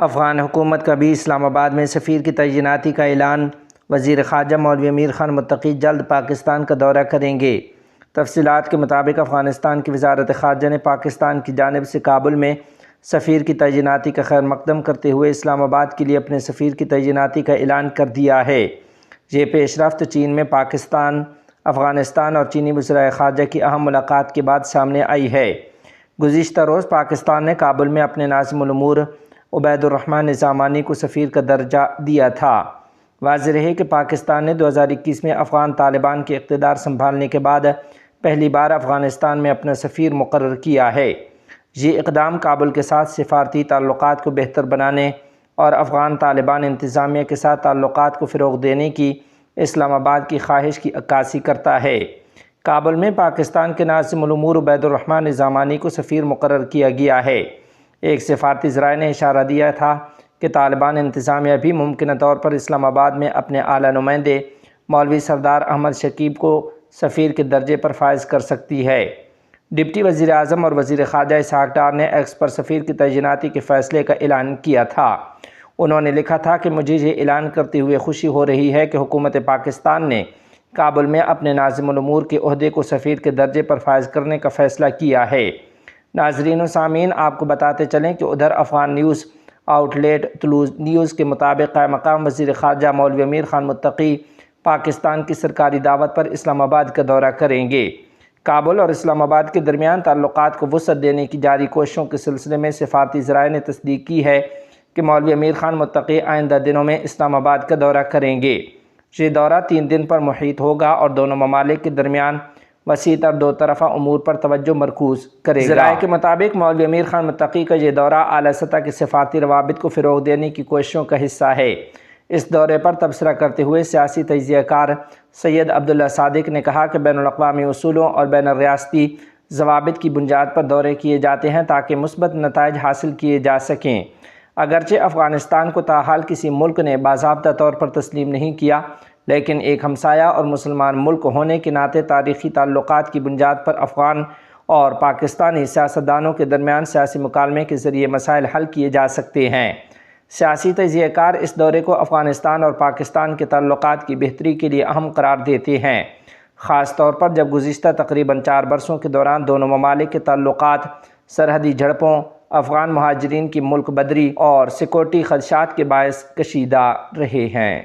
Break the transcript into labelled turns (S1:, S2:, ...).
S1: افغان حکومت کا بھی اسلام آباد میں سفیر کی تعیناتی کا اعلان۔ وزیر خارجہ مولوی امیر خان متقی جلد پاکستان کا دورہ کریں گے۔ تفصیلات کے مطابق افغانستان کی وزارت خارجہ نے پاکستان کی جانب سے کابل میں سفیر کی تعیناتی کا خیر مقدم کرتے ہوئے اسلام آباد کے لیے اپنے سفیر کی تعیناتی کا اعلان کر دیا ہے۔ یہ پیش رفت چین میں پاکستان، افغانستان اور چینی وزرائے خارجہ کی اہم ملاقات کے بعد سامنے آئی ہے۔ گزشتہ روز پاکستان نے کابل میں اپنے ناظم الامور عبید الرحمن نظامانی کو سفیر کا درجہ دیا تھا۔ واضح رہے کہ پاکستان نے 2021 میں افغان طالبان کے اقتدار سنبھالنے کے بعد پہلی بار افغانستان میں اپنا سفیر مقرر کیا ہے۔ یہ اقدام کابل کے ساتھ سفارتی تعلقات کو بہتر بنانے اور افغان طالبان انتظامیہ کے ساتھ تعلقات کو فروغ دینے کی اسلام آباد کی خواہش کی عکاسی کرتا ہے۔ کابل میں پاکستان کے ناظم الامور عبید الرحمن نظامانی کو سفیر مقرر کیا گیا ہے۔ ایک سفارتی ذرائع نے اشارہ دیا تھا کہ طالبان انتظامیہ بھی ممکنہ طور پر اسلام آباد میں اپنے اعلیٰ نمائندے مولوی سردار احمد شکیب کو سفیر کے درجے پر فائز کر سکتی ہے۔ ڈپٹی وزیر اعظم اور وزیر خارجہ اسحاق ڈار نے ایکس پر سفیر کی تعیناتی کے فیصلے کا اعلان کیا تھا۔ انہوں نے لکھا تھا کہ مجھے یہ اعلان کرتے ہوئے خوشی ہو رہی ہے کہ حکومت پاکستان نے کابل میں اپنے ناظم الامور کے عہدے کو سفیر کے درجے پر فائز کرنے کا فیصلہ کیا ہے۔ ناظرین و سامعین، آپ کو بتاتے چلیں کہ ادھر افغان نیوز آؤٹ لیٹ طلوع نیوز کے مطابق قائم مقام وزیر خارجہ مولوی امیر خان متقی پاکستان کی سرکاری دعوت پر اسلام آباد کا دورہ کریں گے۔ کابل اور اسلام آباد کے درمیان تعلقات کو وسعت دینے کی جاری کوششوں کے سلسلے میں سفارتی ذرائع نے تصدیق کی ہے کہ مولوی امیر خان متقی آئندہ دنوں میں اسلام آباد کا دورہ کریں گے۔ یہ دورہ 3 دن پر محیط ہوگا اور دونوں ممالک کے درمیان وسیع تر دو طرفہ امور پر توجہ مرکوز کرے گا۔ ذرائع کے مطابق مولوی امیر خان متقی کا یہ دورہ اعلیٰ سطح کے سفارتی روابط کو فروغ دینے کی کوششوں کا حصہ ہے۔ اس دورے پر تبصرہ کرتے ہوئے سیاسی تجزیہ کار سید عبداللہ صادق نے کہا کہ بین الاقوامی اصولوں اور بین الریاستی ضوابط کی بنیاد پر دورے کیے جاتے ہیں تاکہ مثبت نتائج حاصل کیے جا سکیں۔ اگرچہ افغانستان کو تاحال کسی ملک نے باضابطہ طور پر تسلیم نہیں کیا، لیکن ایک ہمسایہ اور مسلمان ملک ہونے کے ناطے تاریخی تعلقات کی بنیاد پر افغان اور پاکستانی سیاستدانوں کے درمیان سیاسی مکالمے کے ذریعے مسائل حل کیے جا سکتے ہیں۔ سیاسی تجزیہ کار اس دورے کو افغانستان اور پاکستان کے تعلقات کی بہتری کے لیے اہم قرار دیتے ہیں، خاص طور پر جب گزشتہ تقریباً 4 برسوں کے دوران دونوں ممالک کے تعلقات سرحدی جھڑپوں، افغان مہاجرین کی ملک بدری اور سیکورٹی خدشات کے باعث کشیدہ رہے ہیں۔